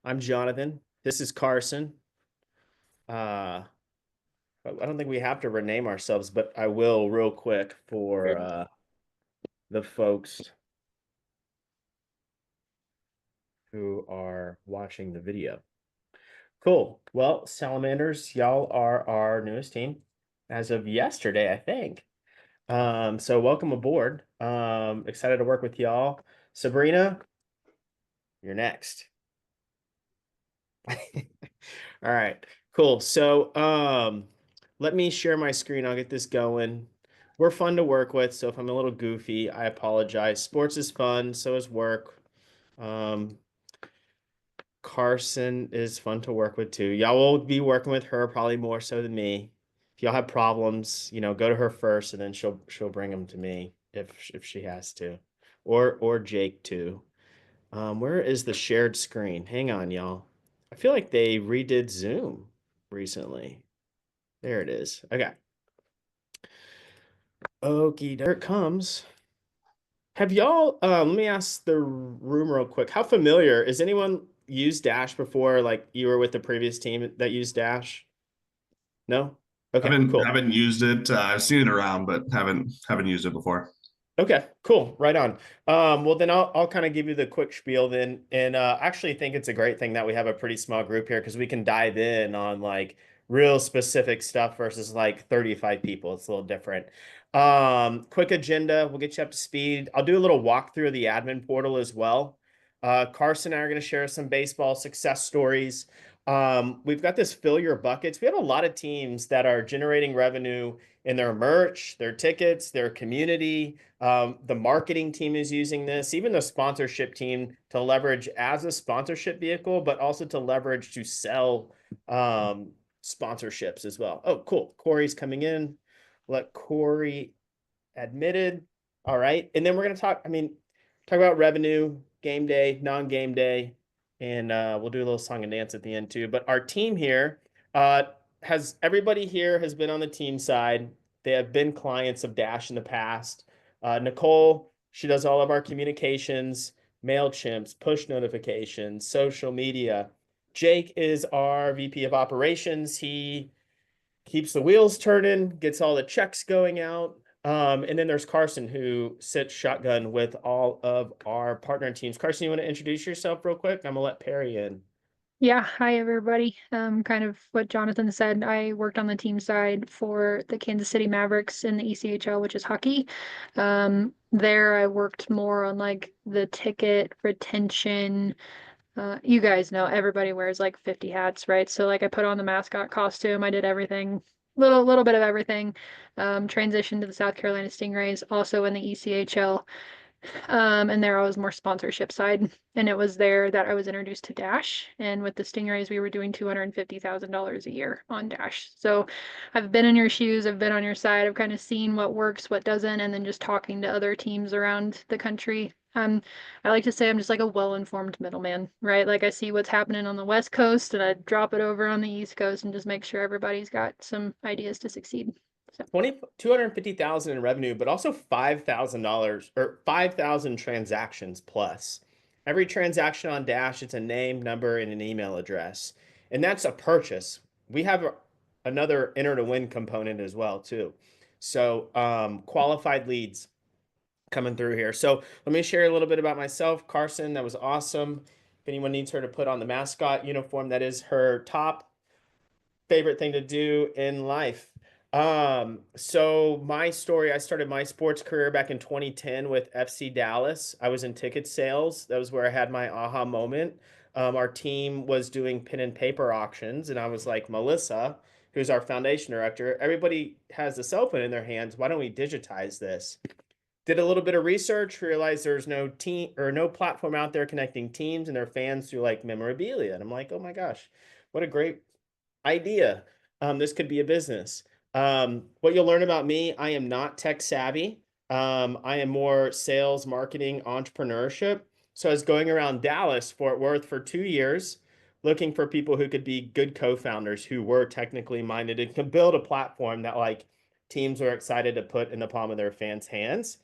I'm Jonathan. This is Carson. Uh, I don't think we have to rename ourselves, but I will real quick for Good. the folks who are watching the video. Cool. Well, Salamanders, y'all are our newest team as of yesterday, I think. So welcome aboard. Excited to work with y'all. Sabrina, you're next. All right, cool. So, let me share my screen. I'll get this going. We're fun to work with, so if I'm a little goofy, I apologize. Sports is fun, so is work. Um, Carson is fun to work with too. Y'all will be working with her probably more so than me. If y'all have problems, go to her first, and then she'll bring them to me if she has to, or Jake too. Where is the shared screen? Hang on, y'all. I feel like they redid Zoom recently. There it is. Okay. Okay, there it comes. Have y'all, let me ask the room real quick. How familiar is anyone used Dash before? Like you were with the previous team that used Dash? No? Okay, Haven't cool. haven't used it. I've seen it around, but haven't used it before. Okay, cool. Right on. Well then I'll kind of give you the quick spiel then. And actually think it's a great thing that we have a pretty small group here because we can dive in on like real specific stuff versus like 35 people. It's a little different. Quick agenda, we'll get you up to speed. I'll do a little walkthrough of the admin portal as well. Carson and I are going to share some baseball success stories. We've got this fill your buckets. We have a lot of teams that are generating revenue in their merch, their tickets, their community. The marketing team is using this, even the sponsorship team to leverage as a sponsorship vehicle, but also to leverage to sell sponsorships as well. Oh, cool. Corey's coming in. Let Corey admitted. All right. And then we're going to talk about revenue, game day, non-game day, and we'll do a little song and dance at the end too. But our team here uh, has everybody here has been on the team side. They have been clients of Dash in the past. Nicole, she does all of our communications, MailChimps, push notifications, social media. Jake is our VP of operations. He keeps the wheels turning, gets all the checks going out. And then there's Carson, who sits shotgun with all of our partner teams. Carson, you want to introduce yourself real quick? I'm gonna let Perry in. Yeah, hi everybody. Kind of what Jonathan said. I worked on the team side for the Kansas City Mavericks in the ECHL, which is hockey. There I worked more on like the ticket retention. You guys know everybody wears like 50 hats, right? So like I put on the mascot costume, I did everything, little bit of everything. Transitioned to the South Carolina Stingrays, also in the ECHL. And there I was more sponsorship side. And it was there that I was introduced to Dash. And with the Stingrays, we were doing $250,000 a year on Dash. So I've been in your shoes, I've been on your side, I've kind of seen what works, what doesn't, and then just talking to other teams around the country. I like to say I'm just like a well-informed middleman, right? Like I see what's happening on the West Coast and I drop it over on the East Coast and just make sure everybody's got some ideas to succeed. So 250,000 in revenue, but also $5,000 or 5,000 transactions plus. Every transaction on Dash, it's a name, number, and an email address. And that's a purchase. We have another enter to win component as well, too. So qualified leads coming through here. So let me share a little bit about myself. Carson, that was awesome. If anyone needs her to put on the mascot uniform, that is her top favorite thing to do in life. So my story, I started my sports career back in 2010 with FC Dallas. I was in ticket sales. That was where I had my aha moment. Our team was doing pen and paper auctions, and I was like, Melissa, who's our foundation director, everybody has a cell phone in their hands. Why don't we digitize this? Did a little bit of research, realized there's no team or no platform out there connecting teams and their fans through like memorabilia. And I'm like, oh my gosh, what a great idea. This could be a business. What you'll learn about me, I am not tech savvy. I am more sales, marketing, entrepreneurship. So I was going around Dallas, Fort Worth for 2 years, looking for people who could be good co-founders who were technically minded and could build a platform that like teams were excited to put in the palm of their fans' hands.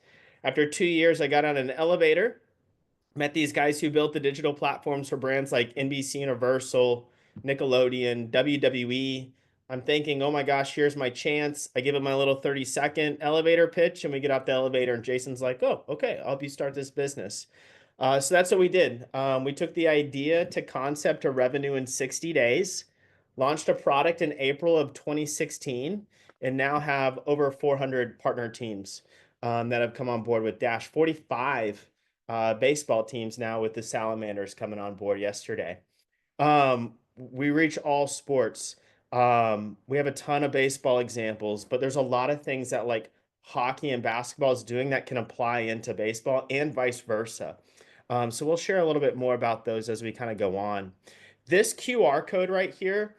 After 2 years, I got on an elevator Met these guys who built the digital platforms for brands like NBC Universal, Nickelodeon, WWE. I'm thinking, oh my gosh, here's my chance. I give him my little 30-second elevator pitch, and we get off the elevator, and Jason's like, oh, okay, I'll help you start this business. So that's what we did. We took the idea to concept to revenue in 60 days, launched a product in April of 2016, and now have over 400 partner teams that have come on board with Dash. 45 baseball teams now with the Salamanders coming on board yesterday. We reach all sports. We have a ton of baseball examples, but there's a lot of things that like hockey and basketball is doing that can apply into baseball and vice versa. So we'll share a little bit more about those as we kind of go on. This QR code right here,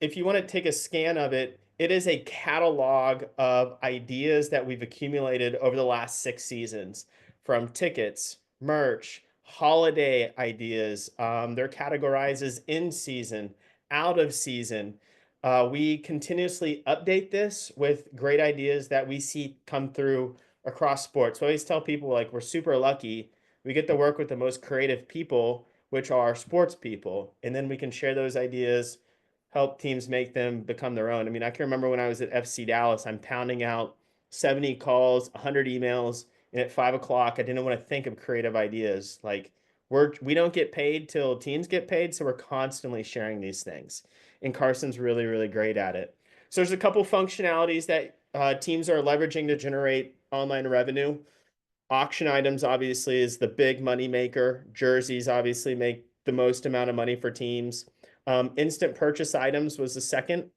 if you want to take a scan of it, it is a catalog of ideas that we've accumulated over the last 6 seasons, from tickets, merch, holiday ideas. They're categorized as in season, out of season. We continuously update this with great ideas that we see come through across sports. So I always tell people like we're super lucky. We get to work with the most creative people, which are sports people, and then we can share those ideas, help teams make them become their own. I mean, I can remember when I was at FC Dallas, I'm pounding out 70 calls, 100 emails, and at 5 o'clock, I didn't want to think of creative ideas. Like we don't get paid till teams get paid, so we're constantly sharing these things. And Carson's really, really great at it. So there's a couple functionalities that teams are leveraging to generate online revenue. Auction items obviously is the big money maker. Jerseys obviously make the most amount of money for teams. Instant purchase items was the second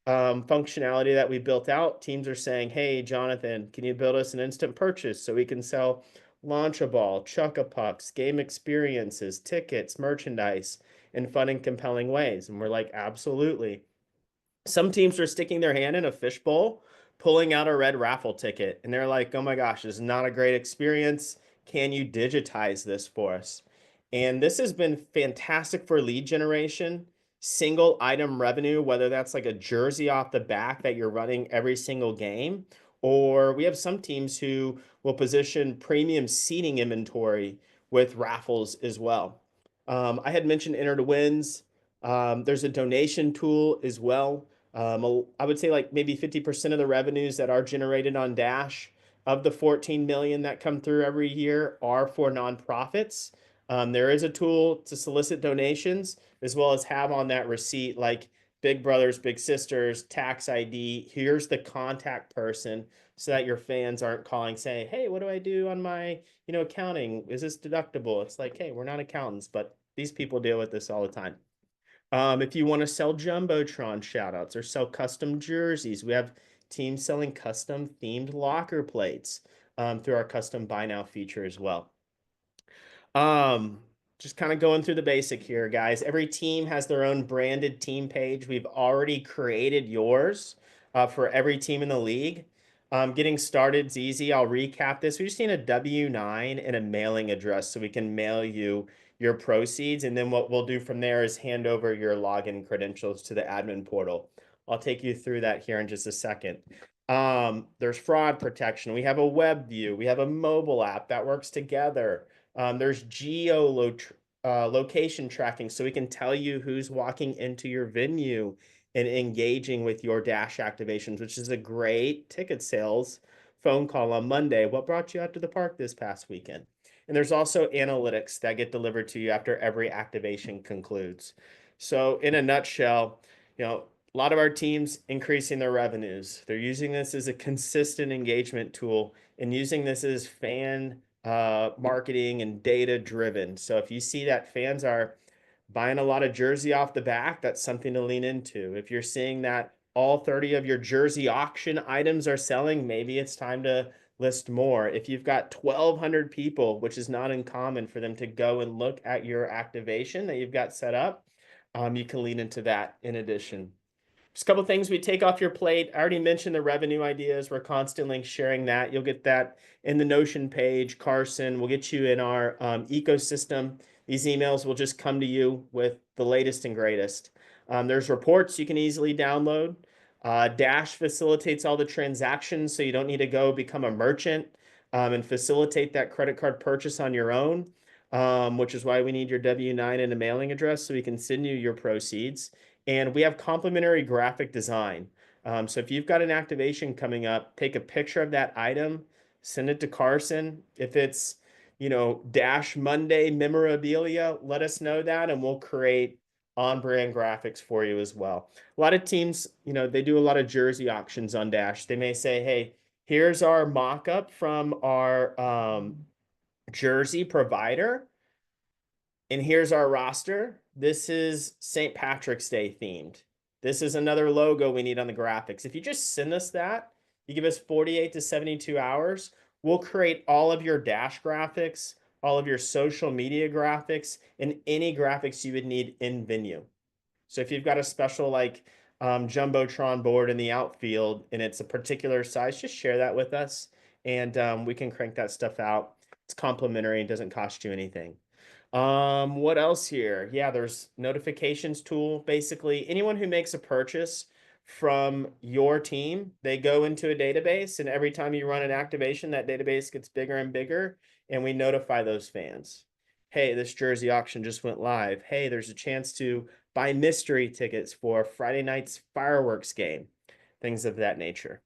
functionality that we built out. Teams are saying, hey, Jonathan, can you build us an instant purchase so we can sell Launch-A-Ball, Chuck-A-Pucks, game experiences, tickets, merchandise in fun and compelling ways? And we're like, absolutely. Some teams are sticking their hand in a fishbowl, pulling out a red raffle ticket, and they're like, oh my gosh, this is not a great experience. Can you digitize this for us? And this has been fantastic for lead generation, single item revenue, whether that's like a jersey off the back that you're running every single game, or we have some teams who will position premium seating inventory with raffles as well. I had mentioned enter to wins. There's a donation tool as well. I would say like maybe 50% of the revenues that are generated on Dash of the 14 million that come through every year are for nonprofits. There is a tool to solicit donations as well as have on that receipt like big brothers, big sisters, tax ID. Here's the contact person so that your fans aren't calling saying, hey, what do I do on my, accounting? Is this deductible? It's like, hey, we're not accountants, but these people deal with this all the time. If you want to sell Jumbotron shoutouts or sell custom jerseys, we have teams selling custom themed locker plates through our custom buy now feature as well. Um, just kind of going through the basic here, guys. Every team has their own branded team page. We've already created yours for every team in the league. Getting started is easy. I'll recap this. We just need a W-9 and a mailing address so we can mail you your proceeds. And then what we'll do from there is hand over your login credentials to the admin portal. I'll take you through that here in just a second. There's fraud protection. We have a web view. We have a mobile app that works together. There's location tracking, so we can tell you who's walking into your venue and engaging with your Dash activations, which is a great ticket sales phone call on Monday. What brought you out to the park this past weekend? And there's also analytics that get delivered to you after every activation concludes. So in a nutshell, a lot of our teams increasing their revenues. They're using this as a consistent engagement tool and using this as fan marketing and data driven. So if you see that fans are buying a lot of jersey off the back, that's something to lean into. If you're seeing that all 30 of your jersey auction items are selling, maybe it's time to list more. If you've got 1,200 people, which is not uncommon for them to go and look at your activation that you've got set up, you can lean into that in addition. Just a couple things we take off your plate. I already mentioned the revenue ideas. We're constantly sharing that. You'll get that in the Notion page. Carson will get you in our ecosystem. These emails will just come to you with the latest and greatest. There's reports you can easily download. Dash facilitates all the transactions, so you don't need to go become a merchant and facilitate that credit card purchase on your own. which is why we need your W-9 and a mailing address so we can send you your proceeds. And we have complimentary graphic design. So if you've got an activation coming up, take a picture of that item, send it to Carson. If it's, Dash Monday memorabilia, let us know that and we'll create on-brand graphics for you as well. A lot of teams, they do a lot of jersey auctions on Dash. They may say, hey, here's our mock-up from our jersey provider, and here's our roster. This is St. Patrick's Day themed. This is another logo we need on the graphics. If you just send us that, you give us 48 to 72 hours, we'll create all of your Dash graphics, all of your social media graphics, and any graphics you would need in venue. So if you've got a special Jumbotron board in the outfield and it's a particular size, just share that with us and we can crank that stuff out. It's complimentary and doesn't cost you anything. What else here? Yeah, there's notifications tool. Basically, anyone who makes a purchase from your team, they go into a database, and every time you run an activation, that database gets bigger and bigger, and we notify those fans. Hey, this jersey auction just went live. Hey, there's a chance to buy mystery tickets for Friday night's fireworks game, things of that nature.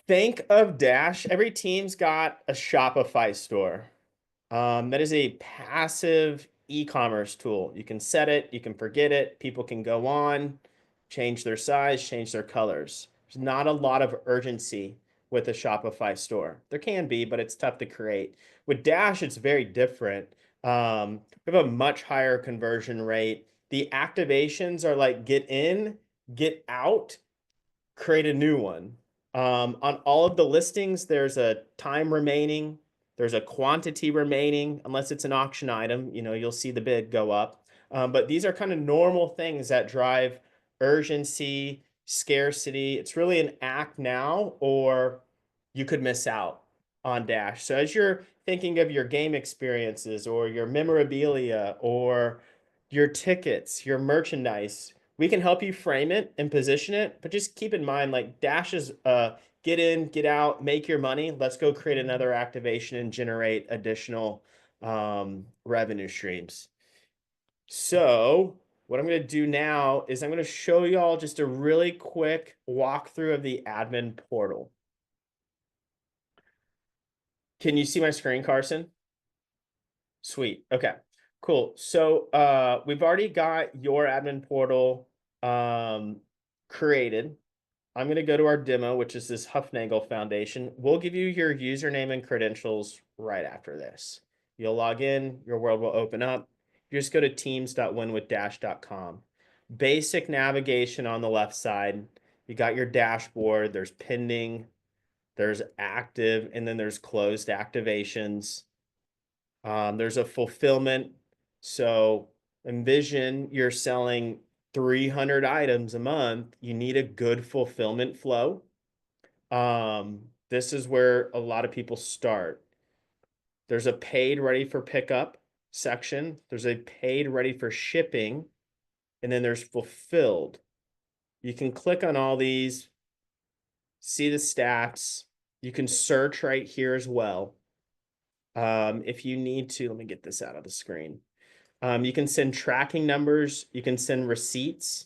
Think of Dash. Every team's got a Shopify store. That is a passive e-commerce tool. You can set it, you can forget it. People can go on, change their size, change their colors. There's not a lot of urgency with a Shopify store. There can be, but it's tough to create. With Dash, it's very different. We have a much higher conversion rate. The activations are like get in, get out, create a new one. On all of the listings, there's a time remaining, there's a quantity remaining, unless it's an auction item, you'll see the bid go up. But these are kind of normal things that drive urgency, scarcity. It's really an act now, or you could miss out on Dash. So as you're thinking of your game experiences or your memorabilia or your tickets, your merchandise, we can help you frame it and position it, but just keep in mind, like Dash is get in, get out, make your money. Let's go create another activation and generate additional revenue streams. So what I'm going to do now is I'm going to show y'all just a really quick walkthrough of the admin portal. Can you see my screen, Carson? Sweet. Okay, cool. So we've already got your admin portal created. I'm going to go to our demo, which is this Huffnagel Foundation. We'll give you your username and credentials right after this. You'll log in, your world will open up. You just go to teams.winwithdash.com. Basic navigation on the left side. You got your dashboard. There's pending, there's active, and then there's closed activations. There's a fulfillment. So envision you're selling 300 items a month. You need a good fulfillment flow. This is where a lot of people start. There's a paid ready for pickup section. There's a paid ready for shipping. And then there's fulfilled. You can click on all these, see the stats. You can search right here as well. If you need to, let me get this out of the screen. You can send tracking numbers. You can send receipts.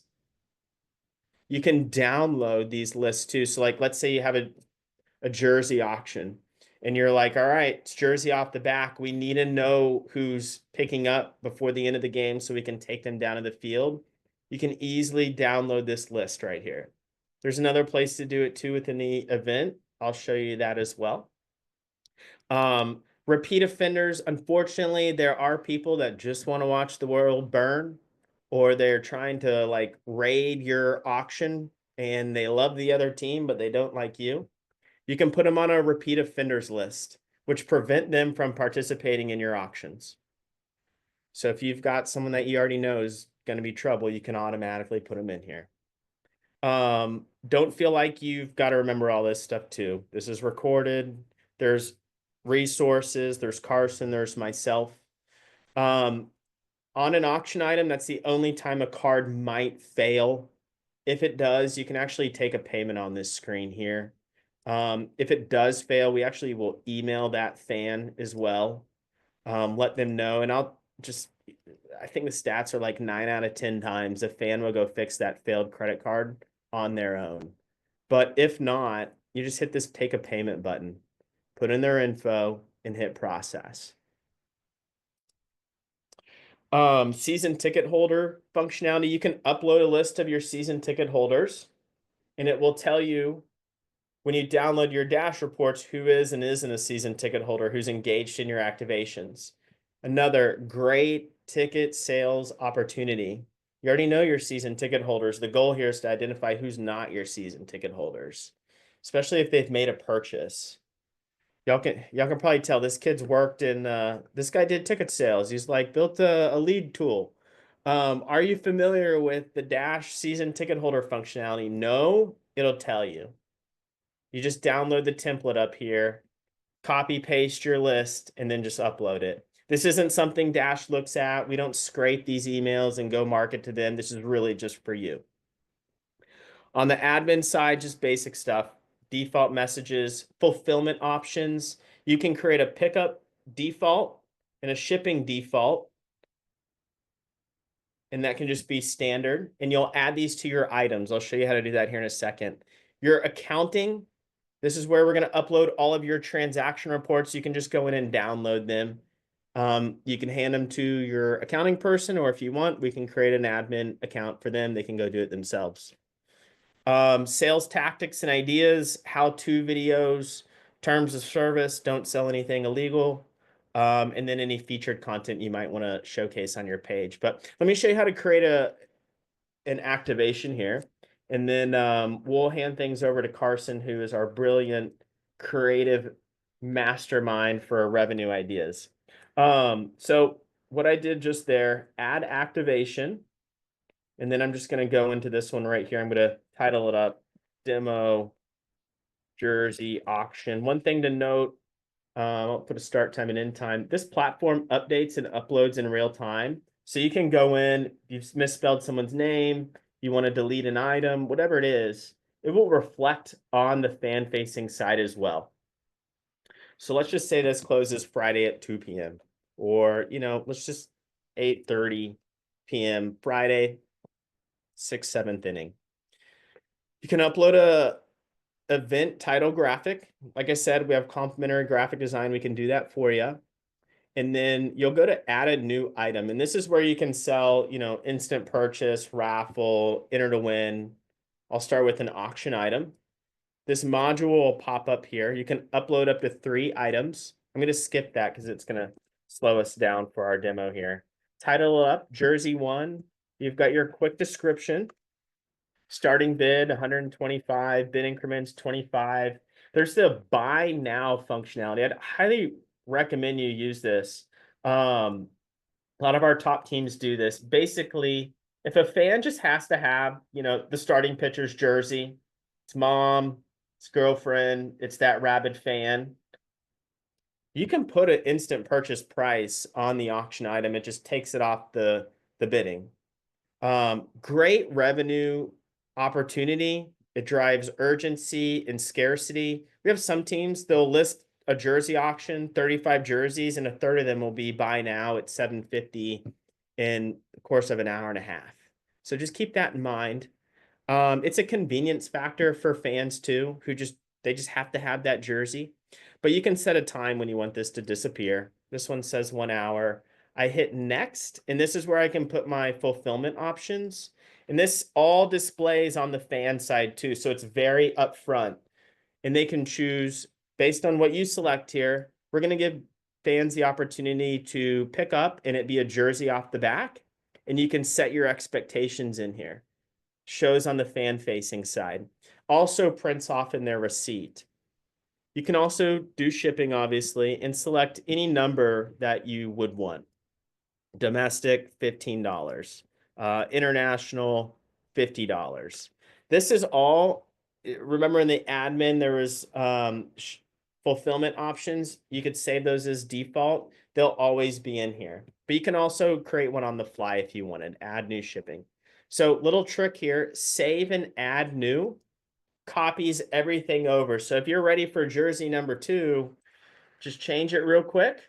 You can download these lists too. So like, let's say you have a jersey auction and you're like, all right, it's jersey off the back. We need to know who's picking up before the end of the game so we can take them down to the field. You can easily download this list right here. There's another place to do it too within the event. I'll show you that as well. Repeat offenders, unfortunately, there are people that just want to watch the world burn, or they're trying to like raid your auction and they love the other team, but they don't like you. You can put them on a repeat offenders list, which prevent them from participating in your auctions. So if you've got someone that you already know is going to be trouble, you can automatically put them in here. Don't feel like you've got to remember all this stuff too. This is recorded. There's resources, there's Carson, there's myself. On an auction item, that's the only time a card might fail. If it does, you can actually take a payment on this screen here. If it does fail, we actually will email that fan as well. let them know. And I think the stats are like 9 out of 10 times a fan will go fix that failed credit card on their own. But if not, you just hit this take a payment button, put in their info, and hit process. Season ticket holder functionality. You can upload a list of your season ticket holders, and it will tell you when you download your dash reports who is and isn't a season ticket holder, who's engaged in your activations. Another great ticket sales opportunity. You already know your season ticket holders. The goal here is to identify who's not your season ticket holders, especially if they've made a purchase. Y'all can probably tell this kid's worked in this guy did ticket sales. He's like built a lead tool. Are you familiar with the Dash season ticket holder functionality? No, it'll tell you. You just download the template up here, copy paste your list, and then just upload it. This isn't something Dash looks at. We don't scrape these emails and go market to them. This is really just for you. On the admin side, just basic stuff, default messages, fulfillment options. You can create a pickup default and a shipping default. And that can just be standard. And you'll add these to your items. I'll show you how to do that here in a second. Your accounting, this is where we're going to upload all of your transaction reports. You can just go in and download them. You can hand them to your accounting person, or if you want, we can create an admin account for them. They can go do it themselves. Sales tactics and ideas, how-to videos, terms of service, don't sell anything illegal, and then any featured content you might want to showcase on your page. But let me show you how to create an activation here, and then we'll hand things over to Carson, who is our brilliant creative mastermind for revenue ideas. So what I did just there, add activation. And then I'm just going to go into this one right here. I'm going to title it up, Demo Jersey Auction. One thing to note, I'll put a start time and end time. This platform updates and uploads in real time. So you can go in, you've misspelled someone's name, you want to delete an item, whatever it is, it will reflect on the fan-facing side as well. So let's just say this closes Friday at 2 p.m. Or, let's just 8:30 p.m. Friday, 6th, 7th inning. You can upload a event title graphic. Like I said, we have complimentary graphic design. We can do that for you. And then you'll go to add a new item. And this is where you can sell, instant purchase, raffle, enter to win. I'll start with an auction item. This module will pop up here. You can upload up to 3 items. I'm going to skip that because it's going to slow us down for our demo here. Title up, Jersey 1. You've got your quick description. Starting bid 125, bid increments 25. There's the buy now functionality. I'd highly recommend you use this. A lot of our top teams do this. Basically, if a fan just has to have, the starting pitcher's jersey, it's mom, it's girlfriend, it's that rabid fan, you can put an instant purchase price on the auction item. It just takes it off the bidding. Great revenue opportunity. It drives urgency and scarcity. We have some teams, they'll list a jersey auction, 35 jerseys, and a third of them will be buy now at $750 in the course of an hour and a half. So just keep that in mind. It's a convenience factor for fans too, they just have to have that jersey. But you can set a time when you want this to disappear. This one says 1 hour. I hit next, and this is where I can put my fulfillment options. And this all displays on the fan side too, so it's very upfront. And they can choose based on what you select here. We're going to give fans the opportunity to pick up and it be a jersey off the back. And you can set your expectations in here. Shows on the fan-facing side. Also prints off in their receipt. You can also do shipping, obviously, and select any number that you would want. Domestic, $15. International, $50. This is all, remember in the admin, there was fulfillment options. You could save those as default. They'll always be in here. But you can also create one on the fly if you wanted, add new shipping. So little trick here, save and add new, copies everything over. So if you're ready for jersey number 2, just change it real quick.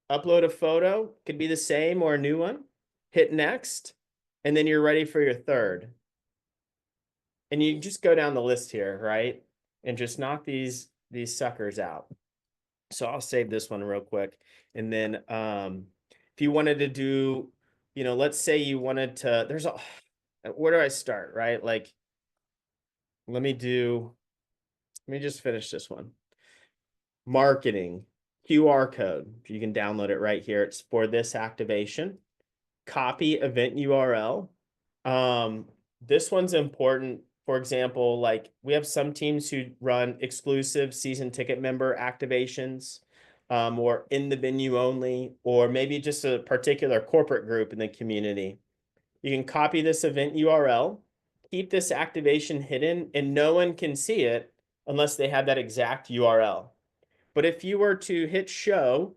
upload a photo, could be the same or a new one, hit next, and then you're ready for your third. And you just go down the list here, right? And just knock these suckers out. So I'll save this one real quick. And then if you wanted to do, let's say you wanted to, where do I start, right? Like, let me just finish this one. Marketing, QR code. You can download it right here. It's for this activation. Copy event URL. This one's important. For example, like we have some teams who run exclusive season ticket member activations, or in the venue only, or maybe just a particular corporate group in the community. You can copy this event URL, keep this activation hidden, and no one can see it unless they have that exact URL. But if you were to hit show,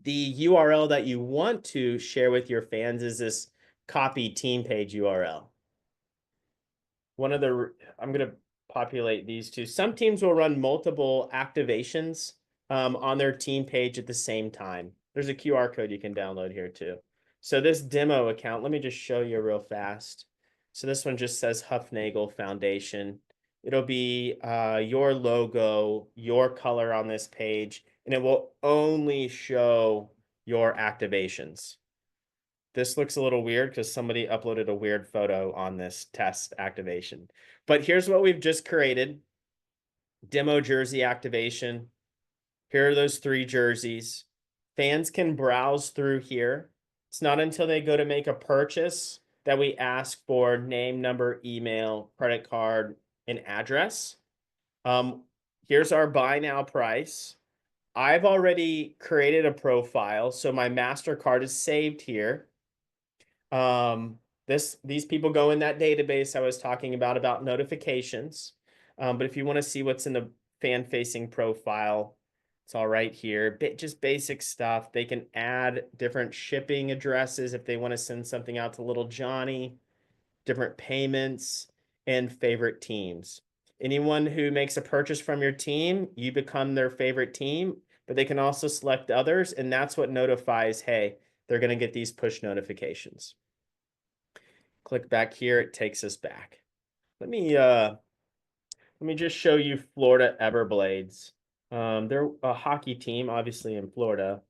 the URL that you want to share with your fans is this copy team page URL. I'm going to populate these two. Some teams will run multiple activations on their team page at the same time. There's a QR code you can download here too. So this demo account, let me just show you real fast. So this one just says Huffnagel Foundation. It'll be your logo, your color on this page, and it will only show your activations. This looks a little weird because somebody uploaded a weird photo on this test activation. But here's what we've just created. Demo jersey activation. Here are those 3 jerseys. Fans can browse through here. It's not until they go to make a purchase that we ask for name, number, email, credit card, and address. Here's our buy now price. I've already created a profile, so my MasterCard is saved here. These people go in that database I was talking about notifications. But if you want to see what's in the fan-facing profile, it's all right here. Just basic stuff. They can add different shipping addresses if they want to send something out to little Johnny, different payments, and favorite teams. Anyone who makes a purchase from your team, you become their favorite team, but they can also select others, and that's what notifies, hey, they're going to get these push notifications. Click back here, it takes us back. Let me just show you Florida Everblades. They're a hockey team, obviously in Florida,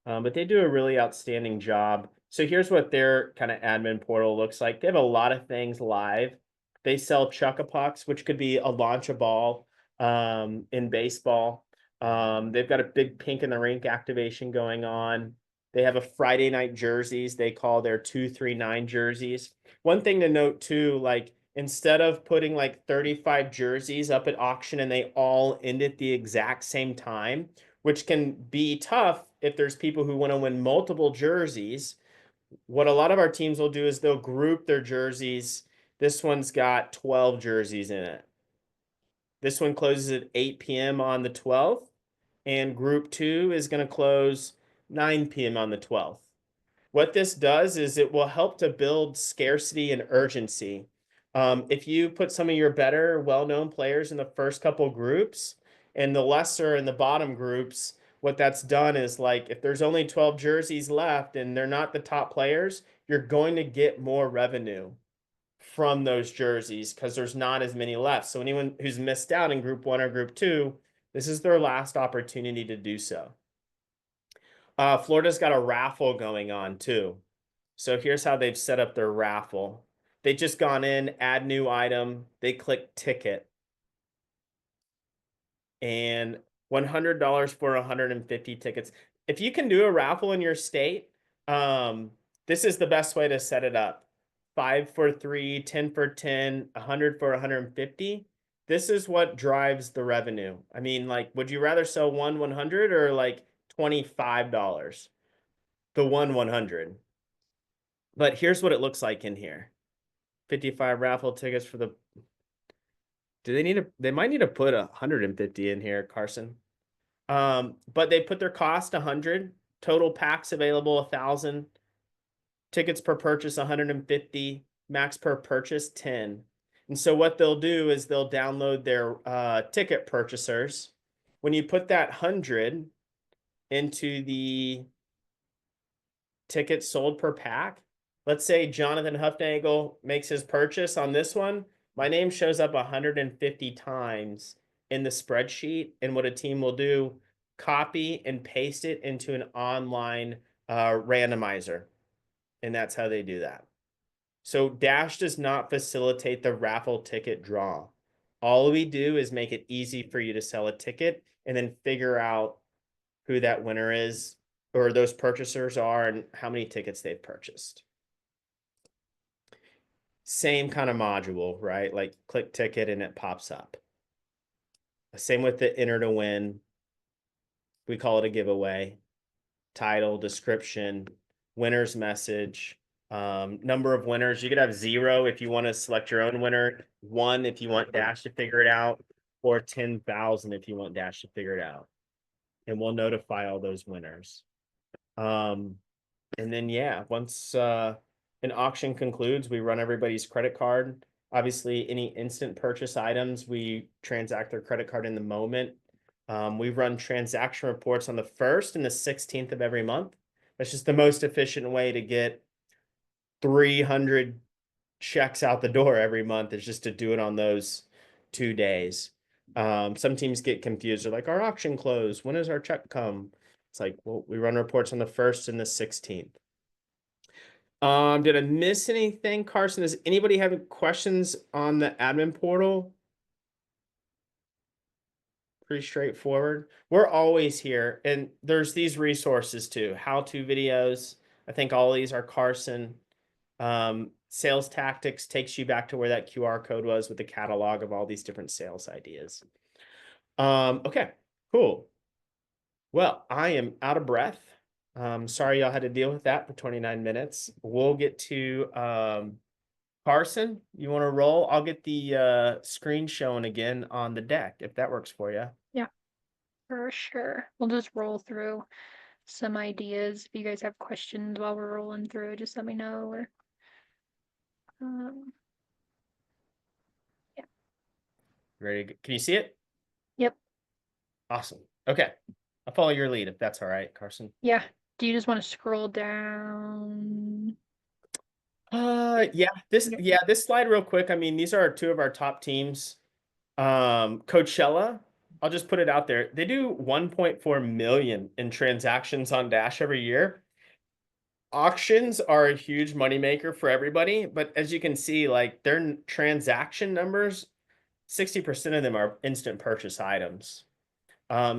but they do a really outstanding job. So here's what their kind of admin portal looks like. They have a lot of things live. They sell Chuck-a-Pucks, which could be a launch a ball in baseball. They've got a big Pink in the Rink activation going on. They have a Friday night jerseys. They call their 239 jerseys. One thing to note too, like instead of putting like 35 jerseys up at auction and they all end at the exact same time, which can be tough if there's people who want to win multiple jerseys, what a lot of our teams will do is they'll group their jerseys. This one's got 12 jerseys in it. This one closes at 8 p.m. on the 12th, and group 2 is going to close 9 p.m. on the 12th. What this does is it will help to build scarcity and urgency. If you put some of your better, well-known players in the first couple groups and the lesser in the bottom groups, what that's done is like if there's only 12 jerseys left and they're not the top players, you're going to get more revenue from those jerseys because there's not as many left. So anyone who's missed out in group 1 or group 2, this is their last opportunity to do so. Florida's got a raffle going on too. So here's how they've set up their raffle. They just gone in, add new item, they click ticket. And $100 for 150 tickets. If you can do a raffle in your state, this is the best way to set it up. 5 for 3, 10 for 10, 100 for 150. This is what drives the revenue. I mean, like, would you rather sell 100 or like $25? The 100. But here's what it looks like in here. 55 raffle tickets for the. They might need to put 150 in here, Carson. But they put their cost 100, total packs available 1,000, tickets per purchase 150, max per purchase 10. And so what they'll do is they'll download their ticket purchasers. When you put that 100 into the tickets sold per pack. Let's say Jonathan Huffnagel makes his purchase on this one. My name shows up 150 times in the spreadsheet. And what a team will do, copy and paste it into an online randomizer. And that's how they do that. So Dash does not facilitate the raffle ticket draw. All we do is make it easy for you to sell a ticket and then figure out who that winner is or those purchasers are and how many tickets they've purchased. Same kind of module, right? Like click ticket and it pops up. Same with the enter to win. We call it a giveaway. Title, description, winner's message, number of winners. You could have 0 if you want to select your own winner, 1 if you want Dash to figure it out, or 10,000 if you want Dash to figure it out. And we'll notify all those winners. And then, yeah, once an auction concludes, we run everybody's credit card. Obviously, any instant purchase items, we transact their credit card in the moment. We run transaction reports on the 1st and the 16th of every month. That's just the most efficient way to get 300 checks out the door every month, is just to do it on those 2 days. Some teams get confused. They're like, our auction closed. When does our check come? It's like, well, we run reports on the 1st and the 16th. Did I miss anything, Carson? Does anybody have questions on the admin portal? Pretty straightforward. We're always here, and there's these resources too. How-to videos. I think all these are Carson. Sales tactics takes you back to where that QR code was with the catalog of all these different sales ideas. Okay, cool. Well, I am out of breath. Sorry y'all had to deal with that for 29 minutes. We'll get to Carson, you want to roll? I'll get the screen showing again on the deck if that works for you. Yeah, for sure. We'll just roll through some ideas. If you guys have questions while we're rolling through, just let me know. Or yeah. Ready? Can you see it? Yep. Awesome. Okay. I'll follow your lead if that's all right, Carson. Yeah. Do you just want to scroll down? This slide real quick. I mean, these are 2 of our top teams. Coachella, I'll just put it out there. They do 1.4 million in transactions on Dash every year. Auctions are a huge moneymaker for everybody, but as you can see, like their transaction numbers, 60% of them are instant purchase items.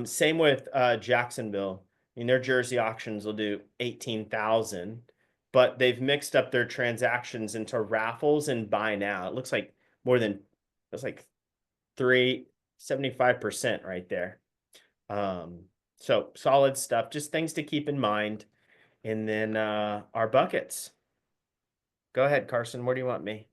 Same with Jacksonville. I mean, their jersey auctions will do 18,000, but they've mixed up their transactions into raffles and buy now. It looks like it's like 75% right there. So solid stuff, just things to keep in mind. And then our buckets. Go ahead, Carson. Where do you want me?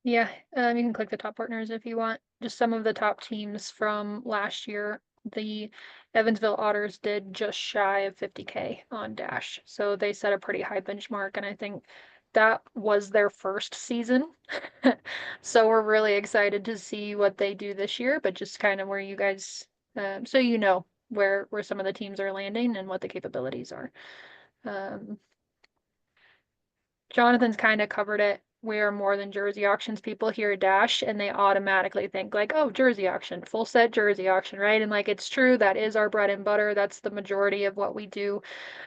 Yeah, you can click the top partners if you want. Just some of the top teams from last year. The Evansville Otters did just shy of 50K on Dash. So they set a pretty high benchmark, and I think that was their first season. So we're really excited to see what they do this year, but just kind of where you guys, so you know where some of the teams are landing and what the capabilities are. Jonathan's kind of covered it. We are more than jersey auctions. People hear Dash and they automatically think like, oh, jersey auction, full set jersey auction, right? And like it's true, that is our bread and butter. That's the majority of what we do.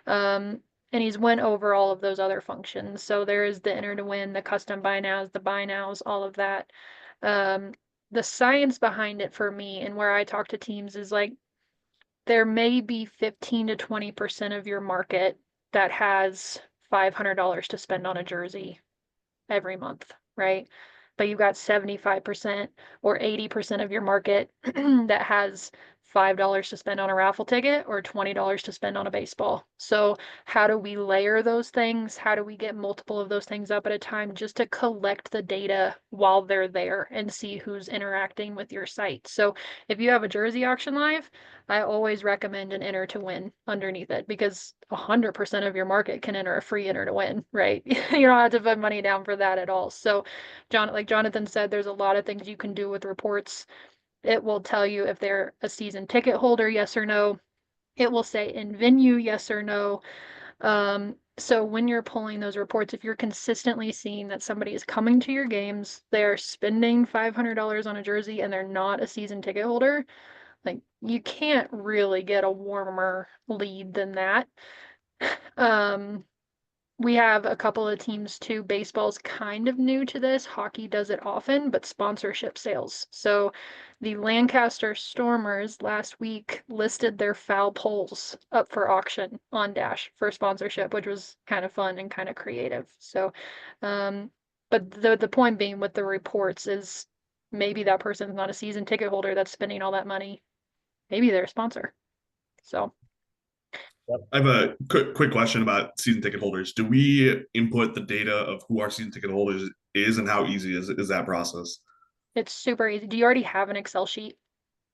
And he's went over all of those other functions. So there is the enter to win, the custom buy nows, the buy nows, all of that. The science behind it for me and where I talk to teams is like there may be 15 to 20% of your market that has $500 to spend on a jersey every month, right? But you've got 75% or 80% of your market that has $5 to spend on a raffle ticket or $20 to spend on a baseball. So how do we layer those things? How do we get multiple of those things up at a time just to collect the data while they're there and see who's interacting with your site? So if you have a jersey auction live, I always recommend an enter to win underneath it because 100% of your market can enter a free enter to win, right? You don't have to put money down for that at all. So like Jonathan said, there's a lot of things you can do with reports. It will tell you if they're a season ticket holder, yes or no. It will say in venue, yes or no. So when you're pulling those reports, if you're consistently seeing that somebody is coming to your games, they're spending $500 on a jersey and they're not a season ticket holder, like you can't really get a warmer lead than that. Um, we have a couple of teams too. Baseball's kind of new to this. Hockey does it often, but sponsorship sales. So the Lancaster Stormers last week listed their foul poles up for auction on Dash for sponsorship, which was kind of fun and kind of creative. So, um, but the point being with the reports is maybe that person's not a season ticket holder that's spending all that money. Maybe they're a sponsor. So I have a quick question about season ticket holders. Do we input the data of who our season ticket holders is, and how easy is that process? it's super easy. Do you already have an Excel sheet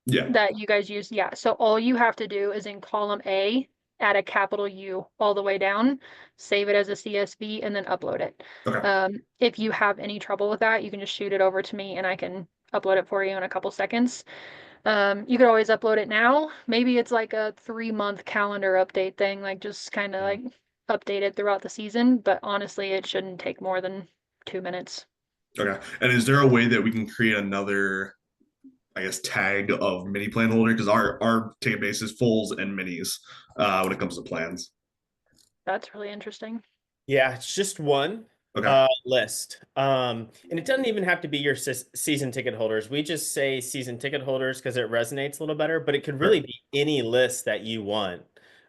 Yeah. that you guys use? Yeah. So all you have to do is in column A, add a capital U all the way down, save it as a CSV, and then upload it. Okay. If you have any trouble with that, you can just shoot it over to me and I can upload it for you in a couple seconds. You could always upload it now. Maybe it's like a 3-month calendar update thing, like just kind of like update it throughout the season. But honestly, it shouldn't take more than 2 minutes. Okay. And is there a way that we can create another, I guess, tag of mini plan holder? Because our ticket base is fulls and minis when it comes to plans. That's really interesting. Yeah, it's just one Okay. list. And it doesn't even have to be your season ticket holders. We just say season ticket holders because it resonates a little better, but it could really Sure. be any list that you want.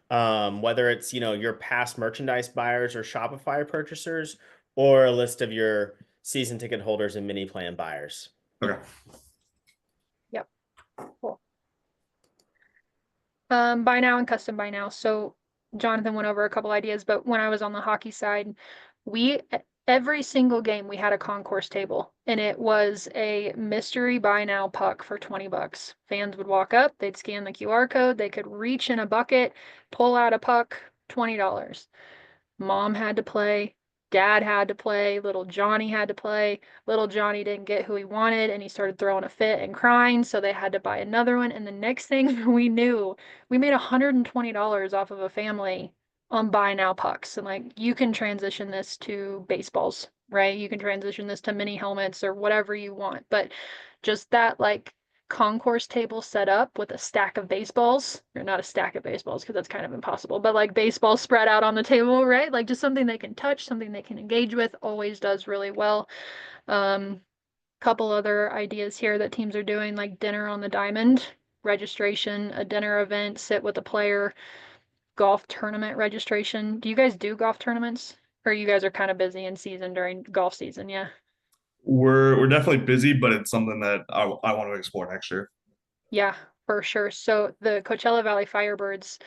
Whether it's, your past merchandise buyers or Shopify purchasers, or a list of your season ticket holders and mini plan buyers. Okay. Yep. Cool. Buy now and custom buy now. So Jonathan went over a couple ideas, but when I was on the hockey side, we every single game we had a concourse table and it was a mystery buy now puck for $20. Fans would walk up, they'd scan the QR code, they could reach in a bucket, pull out a puck, $20. Mom had to play, dad had to play, little Johnny had to play. Little Johnny didn't get who he wanted and he started throwing a fit and crying, so they had to buy another one. And the next thing we knew, we made $120 off of a family on buy now pucks. And like you can transition this to baseballs, right? You can transition this to mini helmets or whatever you want. But just that like concourse table set up with a stack of baseballs, or not a stack of baseballs because that's kind of impossible, but like baseballs spread out on the table, right? Like just something they can touch, something they can engage with, always does really well. Um, Couple other ideas here that teams are doing, like dinner on the diamond, registration, a dinner event, sit with a player, golf tournament registration. Do you guys do golf tournaments? Or you guys are kind of busy in season during golf season, yeah? We're definitely busy, but it's something that I want to explore next year. Yeah, for sure. So the Coachella Valley Firebirds,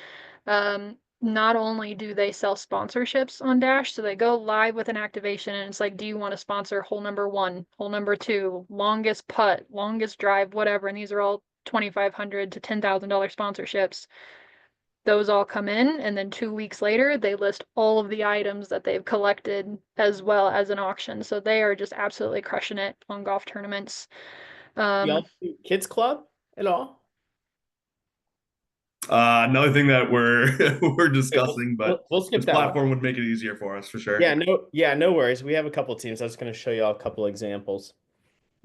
not only do they sell sponsorships on Dash, so they go live with an activation and it's like, do you want to sponsor hole number one, hole number two, longest putt, longest drive, whatever. And these are all $2,500 to $10,000 sponsorships. Those all come in, and then 2 weeks later, they list all of the items that they've collected as well as an auction. So they are just absolutely crushing it on golf tournaments. Y'all Um, do kids club at all? Another thing that we're we're Okay, we'll, discussing, but we'll this skip that one. platform would make it easier for us for sure. Yeah, no worries. We have a couple teams. I was going to show you all a couple examples.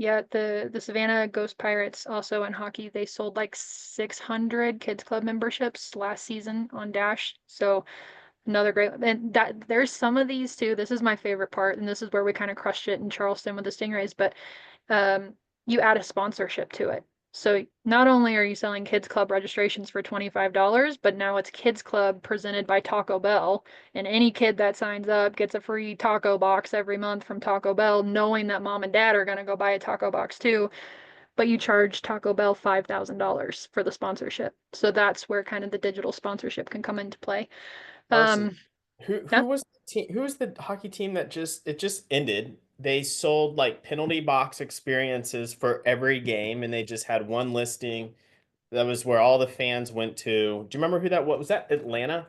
Yeah, the Savannah Ghost Pirates also in hockey, they sold like 600 kids club memberships last season on Dash. So another great, and that there's some of these too. This is my favorite part, and this is where we kind of crushed it in Charleston with the Stingrays, but um, you add a sponsorship to it. So not only are you selling kids club registrations for $25, but now it's kids club presented by Taco Bell, and any kid that signs up gets a free taco box every month from Taco Bell, knowing that mom and dad are going to go buy a taco box too, but you charge Taco Bell $5,000 for the sponsorship. So that's where kind of the digital sponsorship can come into play. Carson, Um, who yeah, was the team? Who was the hockey team that just ended? They sold like penalty box experiences for every game, and they just had one listing. That was where all the fans went to. Do you remember who that was? Was that Atlanta?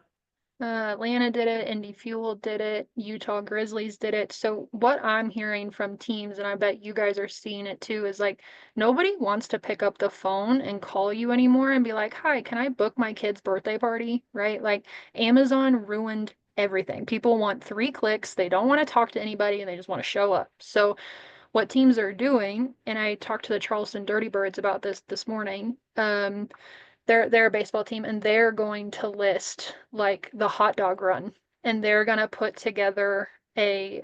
Atlanta did it, Indy Fuel did it, Utah Grizzlies did it. So what I'm hearing from teams, and I bet you guys are seeing it too, is like nobody wants to pick up the phone and call you anymore and be like, "Hi, can I book my kid's birthday party?" Right? Like Amazon ruined everything. People want 3 clicks. They don't want to talk to anybody and they just want to show up. So what teams are doing, and I talked to the Charleston Dirty Birds about this morning. They're a baseball team and they're going to list like the hot dog run, and they're going to put together a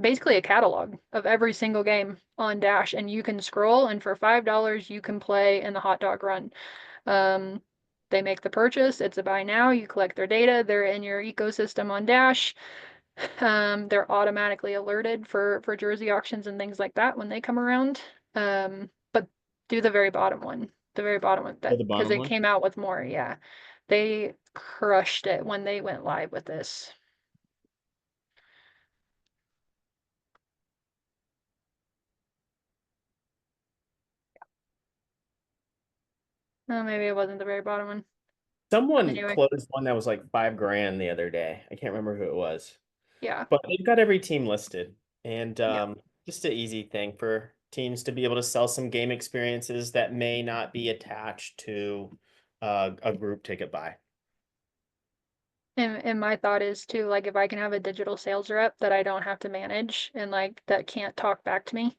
basically a catalog of every single game on Dash, and you can scroll, and for $5 you can play in the hot dog run. Um, they make the purchase, it's a buy now, you collect their data, they're in your ecosystem on Dash. They're automatically alerted for jersey auctions and things like that when they come around. But do the very bottom one, the very bottom one, Or that the because bottom it one. came out with more. Yeah, they crushed it when they went live with this. Oh, maybe it wasn't the very bottom one. Someone Anyway, closed one that was like 5 grand the other day. I can't remember who it was, yeah, but they've got every team listed, and yeah. just an easy thing for teams to be able to sell some game experiences that may not be attached to a group ticket buy. And my thought is too, like if I can have a digital sales rep that I don't have to manage and like that can't talk back to me,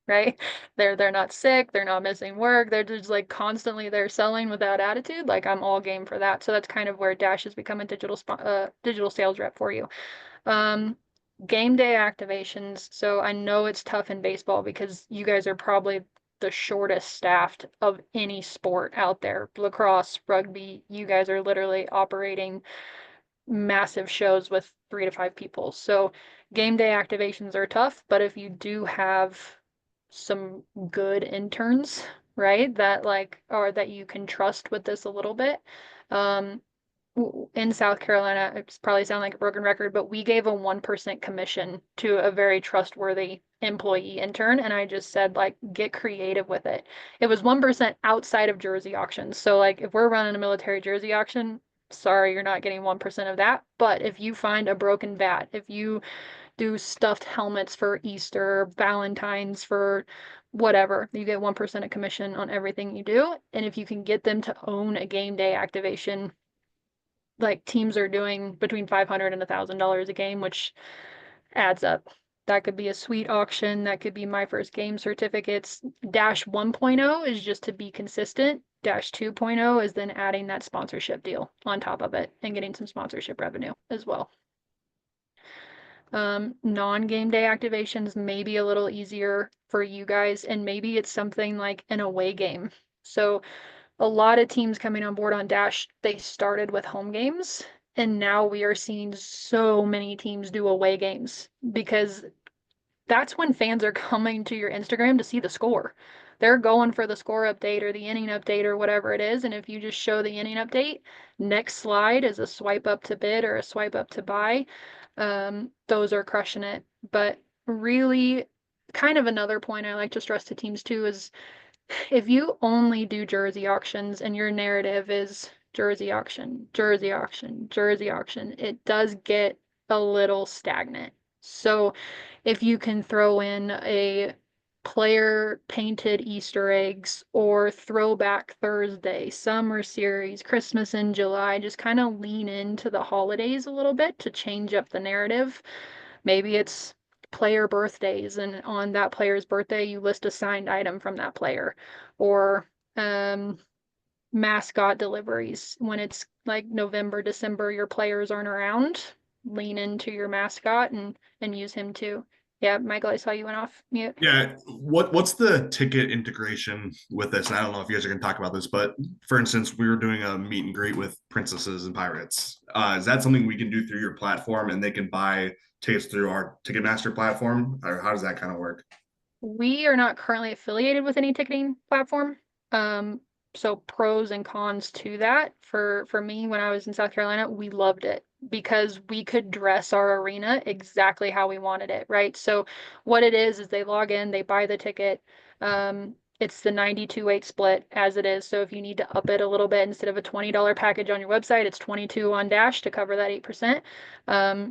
right? They're not sick, they're not missing work, they're just like constantly they're selling without attitude. Like I'm all game for that. So that's kind of where Dash has become a digital sales rep for you. Um, Game day activations. So I know it's tough in baseball because you guys are probably the shortest staffed of any sport out there. Lacrosse, rugby, you guys are literally operating massive shows with 3 to 5 people. So game day activations are tough, but if you do have some good interns, right, that like or that you can trust with this a little bit, um, in South Carolina, it's probably sound like a broken record, but we gave a 1% commission to a very trustworthy employee intern. And I just said, like, get creative with it. It was 1% outside of jersey auctions. So, like, if we're running a military jersey auction, sorry, you're not getting 1% of that. But if you find a broken bat, if you do stuffed helmets for Easter, Valentine's, for whatever, you get 1% of commission on everything you do. And if you can get them to own a game day activation, like teams are doing between $500 and $1,000 a game, which adds up. That could be a sweet auction. That could be my first game certificates. Dash 1.0 is just to be consistent. Dash 2.0 is then adding that sponsorship deal on top of it and getting some sponsorship revenue as well. Non-game day activations may be a little easier for you guys, and maybe it's something like an away game. So a lot of teams coming on board on Dash, they started with home games, and now we are seeing so many teams do away games because that's when fans are coming to your Instagram to see the score. They're going for the score update or the inning update or whatever it is. And if you just show the inning update, next slide is a swipe up to bid or a swipe up to buy. Those are crushing it. But really, kind of another point I like to stress to teams too is if you only do jersey auctions and your narrative is jersey auction, jersey auction, jersey auction, it does get a little stagnant. So if you can throw in a player painted Easter eggs or throwback Thursday, summer series, Christmas in July, just kind of lean into the holidays a little bit to change up the narrative. Maybe it's player birthdays, and on that player's birthday, you list a signed item from that player, or um, mascot deliveries. When it's like November, December, your players aren't around, lean into your mascot and use him too. Yeah, Michael, I saw you went off mute. Yeah, what's the ticket integration with this? And I don't know if you guys are going to talk about this, but for instance, we were doing a meet and greet with princesses and pirates. Is that something we can do through your platform, and they can buy tickets through our Ticketmaster platform, or how does that kind of work? We are not currently affiliated with any ticketing platform. Um, so pros and cons to that. For me, when I was in South Carolina, we loved it because we could dress our arena exactly how we wanted it, right? So what it is they log in, they buy the ticket. It's the 92/8 split as it is. So if you need to up it a little bit, instead of a $20 package on your website, it's 22 on Dash to cover that 8%.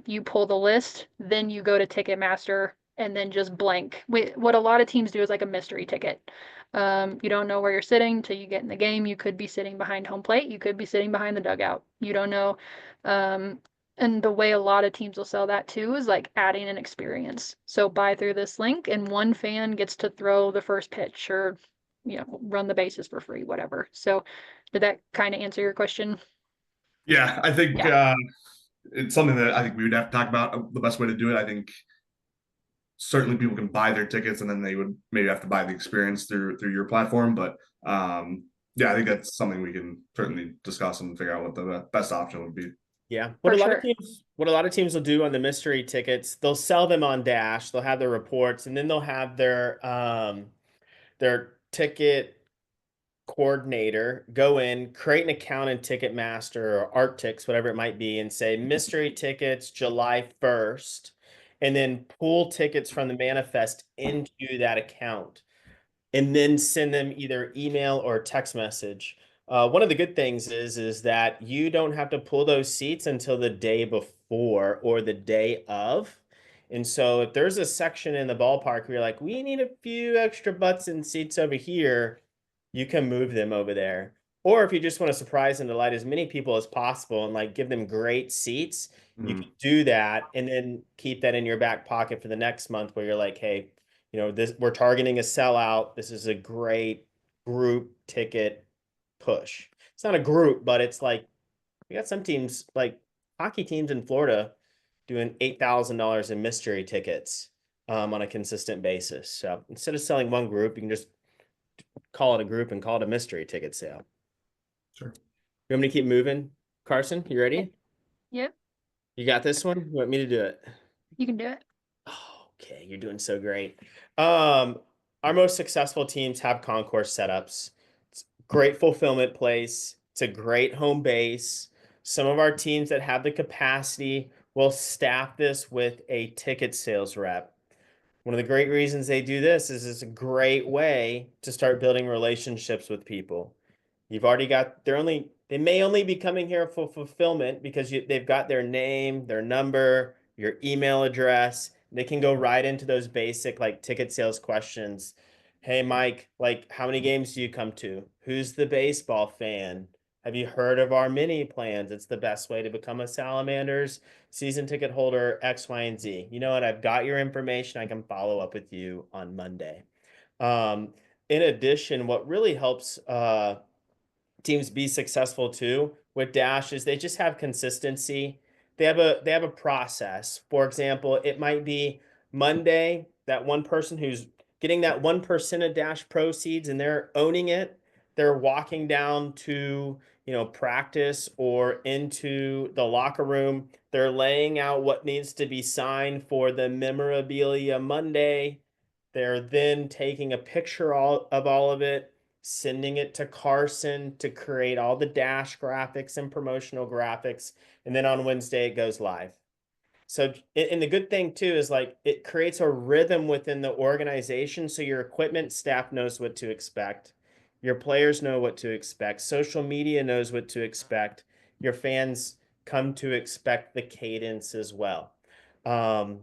You pull the list, then you go to Ticketmaster and then just blank. What a lot of teams do is like a mystery ticket. You don't know where you're sitting till you get in the game. You could be sitting behind home plate. You could be sitting behind the dugout. You don't know. Um, And the way a lot of teams will sell that too is like adding an experience. So buy through this link and one fan gets to throw the first pitch or, run the bases for free, whatever. So did that kind of answer your question? Yeah, I think Yeah, it's something that I think we would have to talk about the best way to do it. I think certainly people can buy their tickets and then they would maybe have to buy the experience through your platform. But yeah, I think that's something we can certainly discuss and figure out what the best option would be. Yeah. for sure. What a lot of teams will do on the mystery tickets, they'll sell them on Dash, they'll have their reports, and then they'll have their ticket coordinator go in, create an account in Ticketmaster or Arctics, whatever it might be, and say mystery tickets July 1st, and then pull tickets from the manifest into that account and then send them either email or text message. One of the good things is that you don't have to pull those seats until the day before or the day of. And so if there's a section in the ballpark where you're like, we need a few extra butts and seats over here, you can move them over there. Or if you just want to surprise and delight as many people as possible and like give them great seats, you Mhm. can do that and then keep that in your back pocket for the next month where you're like, hey, this we're targeting a sellout. This is a great group ticket push. It's not a group, but it's like we got some teams like hockey teams in Florida doing $8,000 in mystery tickets on a consistent basis. So instead of selling one group, you can just call it a group and call it a mystery ticket sale. Sure. You want me to keep moving? Carson, you Yep. ready? Yep. You got this one? You want me to do it? You can do it. Oh, okay, you're doing so great. Um, our most successful teams have concourse setups. It's a great fulfillment place. It's a great home base. Some of our teams that have the capacity will staff this with a ticket sales rep. One of the great reasons they do this is it's a great way to start building relationships with people. You've already got they may only be coming here for fulfillment because they've got their name, their number, your email address. They can go right into those basic like ticket sales questions. Hey Mike, like how many games do you come to? Who's the baseball fan? Have you heard of our mini plans? It's the best way to become a Salamanders season ticket holder X, Y, and Z. You know what? I've got your information. I can follow up with you on Monday. Um, in addition, what really helps teams be successful too with Dash is they just have consistency. They have a process. For example, it might be Monday, that one person who's getting that 1% of Dash proceeds and they're owning it. They're walking down to, practice or into the locker room. They're laying out what needs to be signed for the memorabilia Monday. They're then taking a picture of all of it, sending it to Carson to create all the dash graphics and promotional graphics. And then on Wednesday, it goes live. So, and the good thing too is like it creates a rhythm within the organization. So your equipment staff knows what to expect. Your players know what to expect. Social media knows what to expect. Your fans come to expect the cadence as well. Um,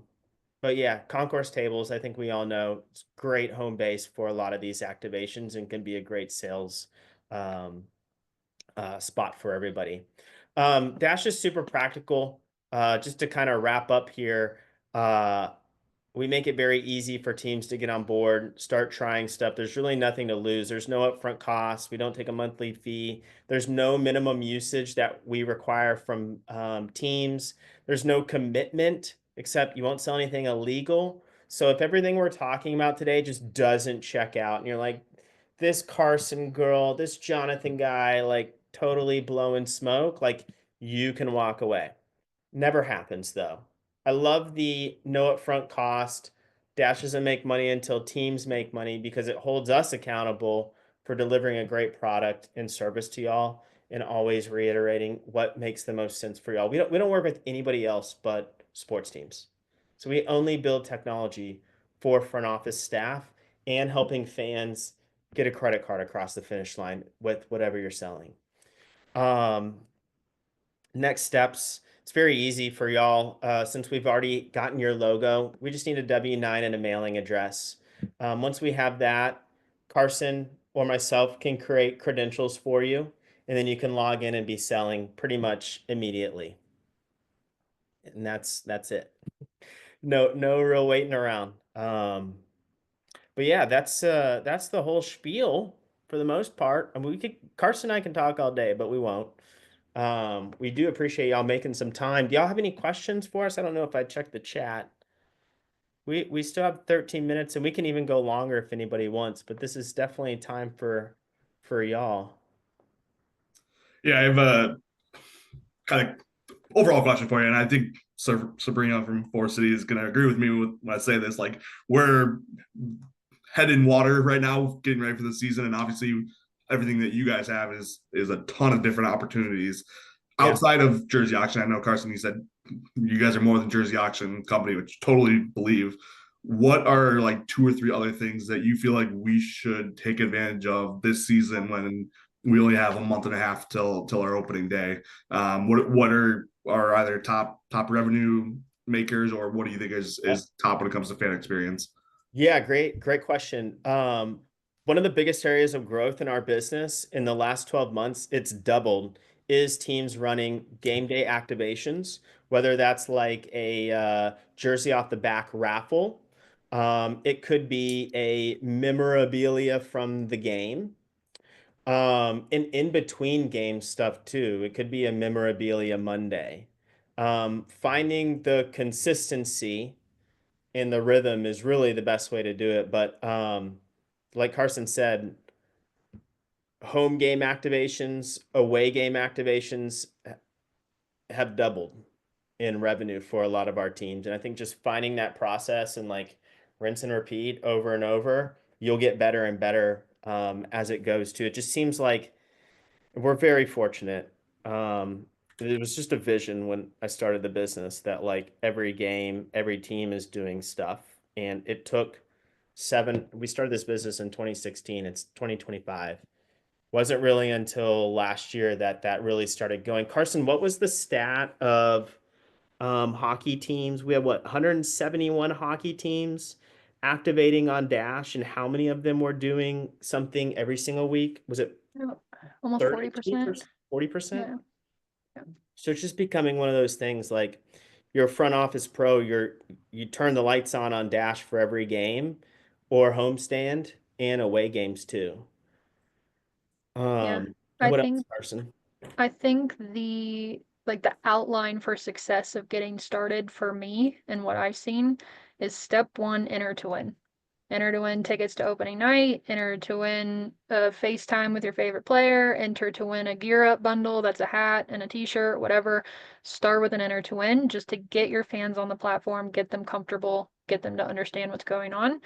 but yeah, concourse tables, I think we all know it's great home base for a lot of these activations and can be a great sales um, spot for everybody. Dash is super practical. Just to kind of wrap up here, uh, we make it very easy for teams to get on board, start trying stuff. There's really nothing to lose. There's no upfront costs. We don't take a monthly fee. There's no minimum usage that we require from teams. There's no commitment, except you won't sell anything illegal. So if everything we're talking about today just doesn't check out and you're like, this Carson girl, this Jonathan guy, like totally blowing smoke, like you can walk away. Never happens though. I love the no upfront cost. Dash doesn't make money until teams make money because it holds us accountable for delivering a great product and service to y'all and always reiterating what makes the most sense for y'all. We don't work with anybody else but sports teams. So we only build technology for front office staff and helping fans get a credit card across the finish line with whatever you're selling. Um, Next steps. It's very easy for y'all. Since we've already gotten your logo, we just need a W-9 and a mailing address. Once we have that, Carson or myself can create credentials for you, and then you can log in and be selling pretty much immediately. and that's it. No real waiting around. But yeah, that's the whole spiel for the most part. I mean, we could Carson and I can talk all day, but we won't. We do appreciate y'all making some time. Do y'all have any questions for us? I don't know if I checked the chat. We still have 13 minutes and we can even go longer if anybody wants, but this is definitely time for y'all. Yeah, I have a kind of overall question for you, and I think Sabrina from Forest City is going to agree with me when I say this. Like, we're head in water right now, getting ready for the season, and obviously everything that you guys have is a ton of different opportunities Yeah. outside of Jersey Auction. I know Carson, you said you guys are more than Jersey Auction company, which totally believe. What are like two or three other things that you feel like we should take advantage of this season when we only have a month and a half till our opening day? What are either top revenue makers, or what do you think is top when it comes to fan experience? Yeah, great question. One of the biggest areas of growth in our business in the last 12 months, it's doubled, is teams running game day activations, whether that's like a jersey off the back raffle. It could be a memorabilia from the game. And in between game stuff too. It could be a memorabilia Monday. Finding the consistency and the rhythm is really the best way to do it. But like Carson said, home game activations, away game activations have doubled in revenue for a lot of our teams. And I think just finding that process and like rinse and repeat over and over, you'll get better and better as it goes too. It just seems like we're very fortunate. It was just a vision when I started the business that like every game, every team is doing stuff. And it took we started this business in 2016. It's 2025. Wasn't really until last year that that really started going. Carson, what was the stat of hockey teams? We have what, 171 hockey teams activating on Dash, and how many of them were doing something every single week? Was it Oh, almost 40%. 30%, 40%? Yeah. Yeah. So it's just becoming one of those things like you're a front office pro, you turn the lights on Dash for every game or homestand and away games too. Yeah. And I what else, think Carson? I think the like the outline for success of getting started for me and what I've seen is step one, enter to win. Enter to win tickets to opening night, enter to win a FaceTime with your favorite player, enter to win a gear up bundle that's a hat and a t-shirt, whatever. Start with an enter to win just to get your fans on the platform, get them comfortable, get them to understand what's going on.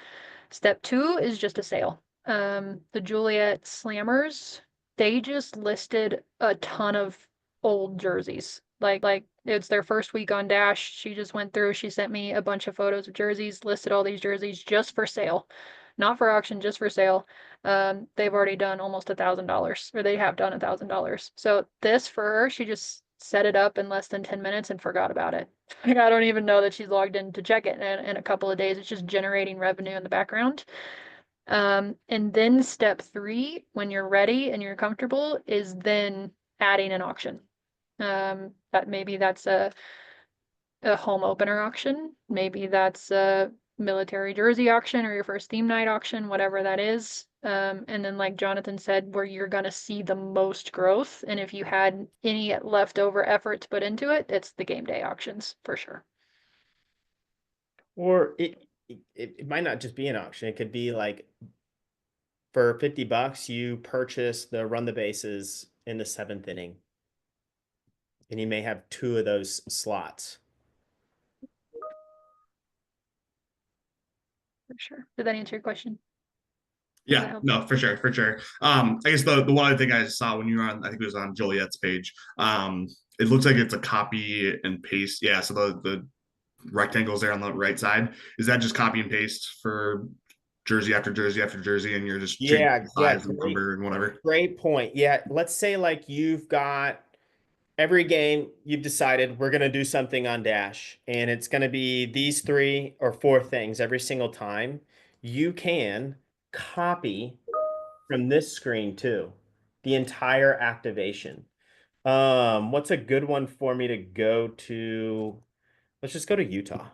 Step two is just a sale. The Juliet Slammers, they just listed a ton of old jerseys. Like it's their first week on Dash. She just went through, she sent me a bunch of photos of jerseys, listed all these jerseys just for sale. Not for auction, just for sale. They've already done almost $1,000, or they have done $1,000. So this for her, she just set it up in less than 10 minutes and forgot about it. Like, I don't even know that she's logged in to check it in a couple of days. It's just generating revenue in the background. And then step three, when you're ready and you're comfortable, is then adding an auction. That maybe that's a home opener auction. Maybe that's a military jersey auction or your first theme night auction, whatever that is. And then, like Jonathan said, where you're going to see the most growth. And if you had any leftover effort to put into it, it's the game day auctions for sure. Or it might not just be an auction. It could be like for $50, you purchase the run the bases in the seventh inning, and you may have two of those slots. For sure. Did that answer your question? Does that Yeah, help? no, for sure, for sure. I guess the one other thing I saw when you were on, I think it was on Joliet's page. It looks like it's a copy and paste. Yeah, so the rectangles there on the right side, is that just copy and paste for jersey after jersey after jersey, and you're just changing Yeah, the yeah, size and number and whatever? great point. Yeah, let's say like you've got every game you've decided we're going to do something on Dash, and it's going to be these three or four things every single time. You can copy from this screen too, the entire activation. What's a good one for me to go to? Let's just go to Utah.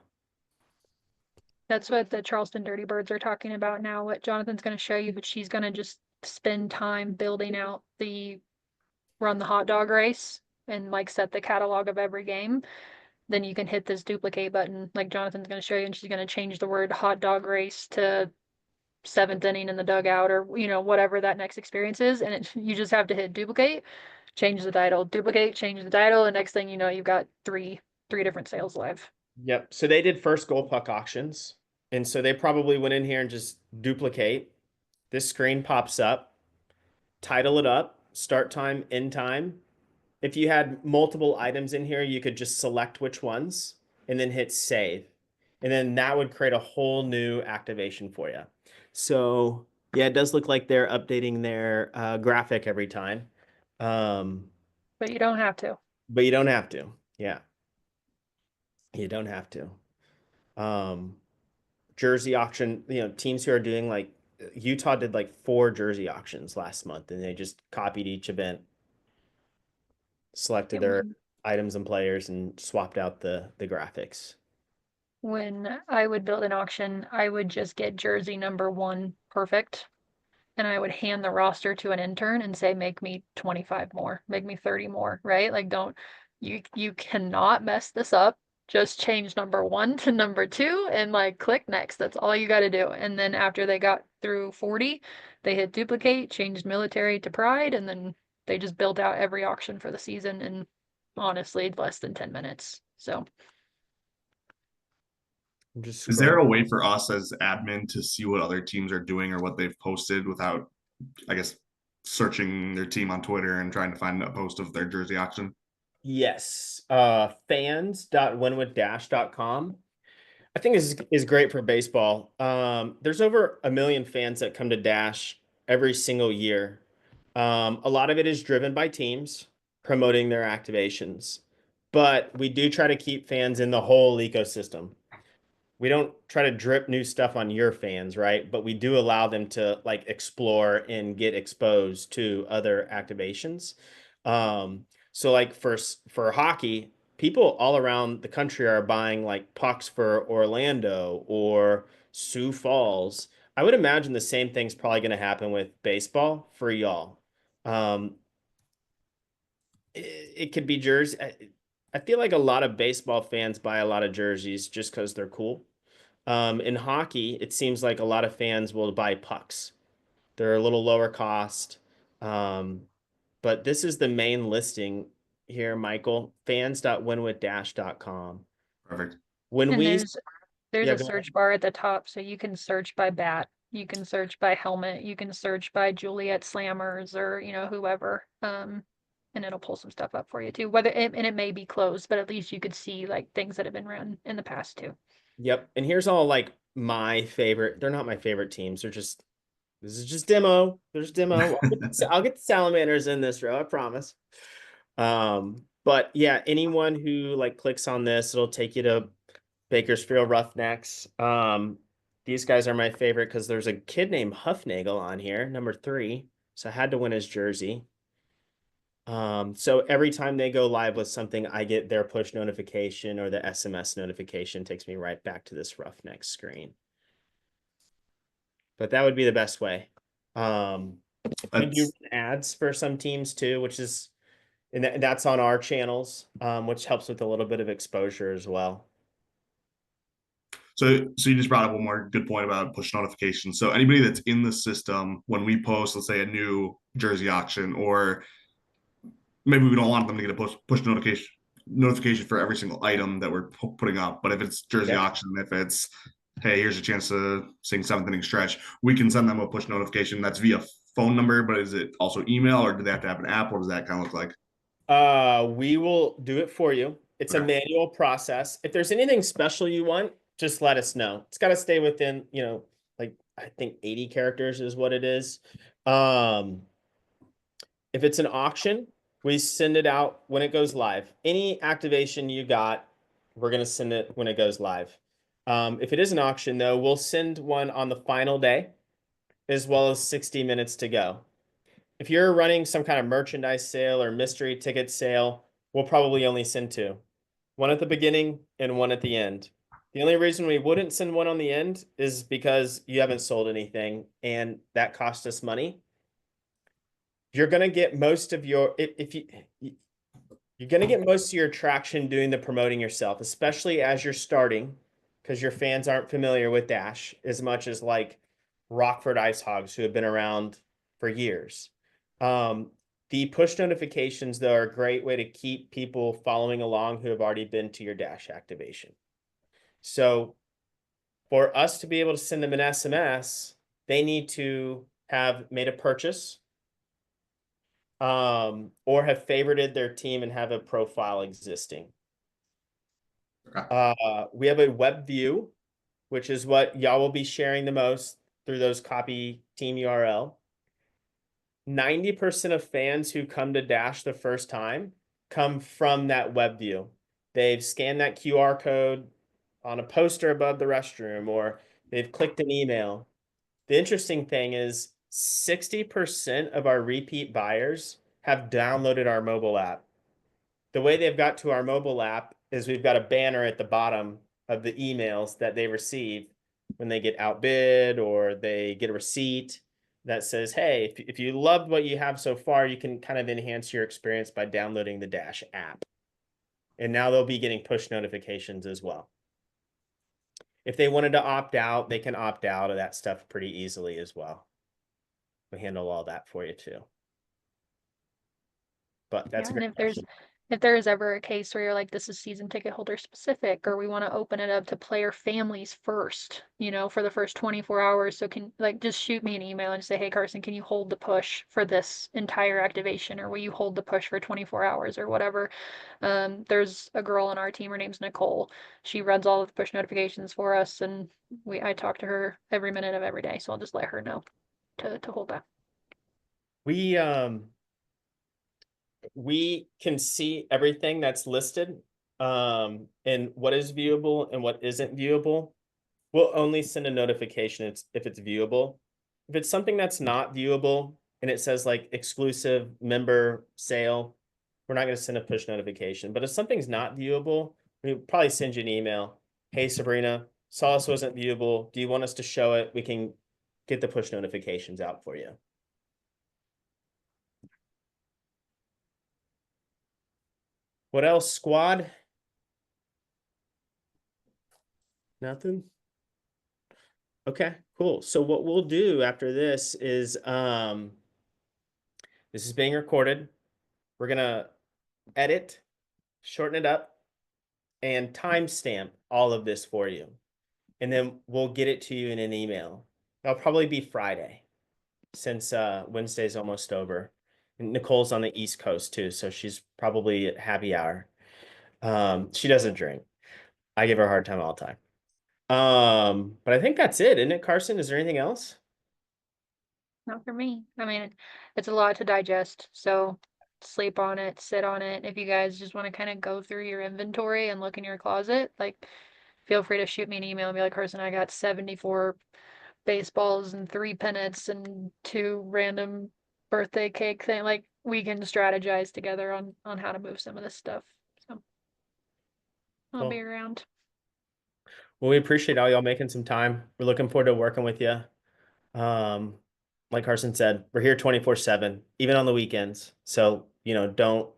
That's what the Charleston Dirty Birds are talking about now. What Jonathan's going to show you, but she's going to just spend time building out the run the hot dog race and like set the catalog of every game. Then you can hit this duplicate button, like Jonathan's going to show you, and she's going to change the word hot dog race to seventh inning in the dugout or whatever that next experience is, and you just have to hit duplicate, change the title, duplicate, change the title, and next thing you know, you've got three different sales live. Yep. So they did first goal puck auctions. And so they probably went in here and just duplicate. This screen pops up, title it up, start time, end time. If you had multiple items in here, you could just select which ones and then hit save. And then that would create a whole new activation for you. So yeah, it does look like they're updating their graphic every time. Um, But you don't have to. but you don't have to. Yeah, you don't have to. Um, Jersey auction, teams who are doing like Utah did like 4 jersey auctions last month and they just copied each event, selected It their would items and players and swapped out the graphics. When I would build an auction, I would just get jersey number one perfect, and I would hand the roster to an intern and say, make me 25 more, make me 30 more, right? Like don't you cannot mess this up. Just change number one to number two and like click next. That's all you got to do. And then after they got through 40, they hit duplicate, changed military to pride, and then they just built out every auction for the season in honestly less than 10 minutes. So I'm just Is there scrolling. a way for us as admin to see what other teams are doing or what they've posted without, I guess, searching their team on Twitter and trying to find a post of their jersey auction? Yes. Fans.winwithdash.com. I think is great for baseball. There's over 1 million fans that come to Dash every single year. A lot of it is driven by teams promoting their activations, but we do try to keep fans in the whole ecosystem. We don't try to drip new stuff on your fans, right? But we do allow them to like explore and get exposed to other activations. So like for hockey, people all around the country are buying like pucks for Orlando or Sioux Falls. I would imagine the same thing's probably going to happen with baseball for y'all. Um, it could be jerseys. I feel like a lot of baseball fans buy a lot of jerseys just because they're cool. In hockey, it seems like a lot of fans will buy pucks. They're a little lower cost. Um, but this is the main listing here, Michael. Fans.winwithdash.com. Perfect. When and we, there's yeah, a go ahead. search bar at the top, so you can search by bat, you can search by helmet, you can search by Juliet Slammers or whoever. And it'll pull some stuff up for you too. And it may be closed, but at least you could see like things that have been run in the past too. Yep. And here's all like my favorite. They're not my favorite teams. This is just demo. There's demo. I'll get the salamanders in this row, I promise. But yeah, anyone who like clicks on this, it'll take you to Bakersfield Roughnecks. These guys are my favorite because there's a kid named Huffnagel on here, number 3. So I had to win his jersey. So every time they go live with something, I get their push notification or the SMS notification takes me right back to this Roughnecks screen. But that would be the best way. We do That's ads for some teams too, which is and that's on our channels, which helps with a little bit of exposure as well. so you just brought up one more good point about push notifications. So anybody that's in the system when we post, let's say, a new jersey auction, or maybe we don't want them to get a push notification for every single item that we're putting up. But if it's jersey Yep. auction, if it's hey, here's a chance to sing seventh inning stretch, we can send them a push notification that's via phone number. But is it also email, or do they have to have an app? What does that kind of look like? We will do it for you. It's a Okay. manual process. If there's anything special you want, just let us know. It's got to stay within, like I think 80 characters is what it is. Um, if it's an auction, we send it out when it goes live. Any activation you got, we're gonna send it when it goes live. If it is an auction though, we'll send one on the final day as well as 60 minutes to go. If you're running some kind of merchandise sale or mystery ticket sale, we'll probably only send 2. one at the beginning and one at the end. The only reason we wouldn't send one on the end is because you haven't sold anything and that cost us money. You're going to get most of your, if you, you're going to get most of your traction doing the promoting yourself, especially as you're starting, because your fans aren't familiar with Dash as much as like Rockford Ice Hogs, who have been around for years. The push notifications, though, are a great way to keep people following along who have already been to your Dash activation. So for us to be able to send them an SMS, they need to have made a purchase, or have favorited their team and have a profile existing. Okay. We have a web view, which is what y'all will be sharing the most through those copy team URL. 90% of fans who come to Dash the first time come from that web view. They've scanned that QR code on a poster above the restroom, or they've clicked an email. The interesting thing is 60% of our repeat buyers have downloaded our mobile app. The way they've got to our mobile app is we've got a banner at the bottom of the emails that they receive when they get outbid or they get a receipt that says, hey, if you loved what you have so far, you can kind of enhance your experience by downloading the Dash app. And now they'll be getting push notifications as well. If they wanted to opt out, they can opt out of that stuff pretty easily as well. We handle all that for you too. But that's Yeah, a and great question. if there is ever a case where you're like, this is season ticket holder specific, or we want to open it up to player families first, for the first 24 hours. So just shoot me an email and say, hey Carson, can you hold the push for this entire activation? Or will you hold the push for 24 hours or whatever? There's a girl on our team, her name's Nicole. She runs all of the push notifications for us, and I talk to her every minute of every day. So I'll just let her know to hold that. We can see everything that's listed, and what is viewable and what isn't viewable. We'll only send a notification if it's viewable. If it's something that's not viewable and it says like exclusive member sale, we're not going to send a push notification. But if something's not viewable, we'll probably send you an email. Hey, Sabrina, saw this wasn't viewable. Do you want us to show it? We can get the push notifications out for you. What else, squad? Nothing? Okay, cool. So what we'll do after this is this is being recorded. We're gonna edit, shorten it up, and timestamp all of this for you. And then we'll get it to you in an email. That'll probably be Friday, since Wednesday's almost over. And Nicole's on the East Coast too, so she's probably at happy hour. She doesn't drink. I give her a hard time all the time. But I think that's it, isn't it, Carson? Is there anything else? Not for me. I mean, it's a lot to digest, so sleep on it, sit on it. If you guys just want to kind of go through your inventory and look in your closet, like feel free to shoot me an email and be like, Carson, I got 74 baseballs and 3 pennants and 2 random birthday cake thing. Like we can strategize together on how to move some of this stuff. So I'll be Cool. around. Well, we appreciate all y'all making some time. We're looking forward to working with you. Um, like Carson said, we're here 24/7, even on the weekends. So, don't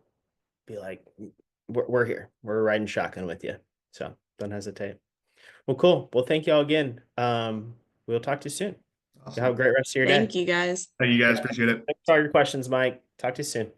be like, we're here. We're riding shotgun with you. So don't hesitate. Well, cool. Well, thank you all again. We'll talk to you soon. Have a Awesome. great rest of your day. Thank you guys. Thank you guys. Yeah. Appreciate it. Thanks for all your questions, Mike. Talk to you soon.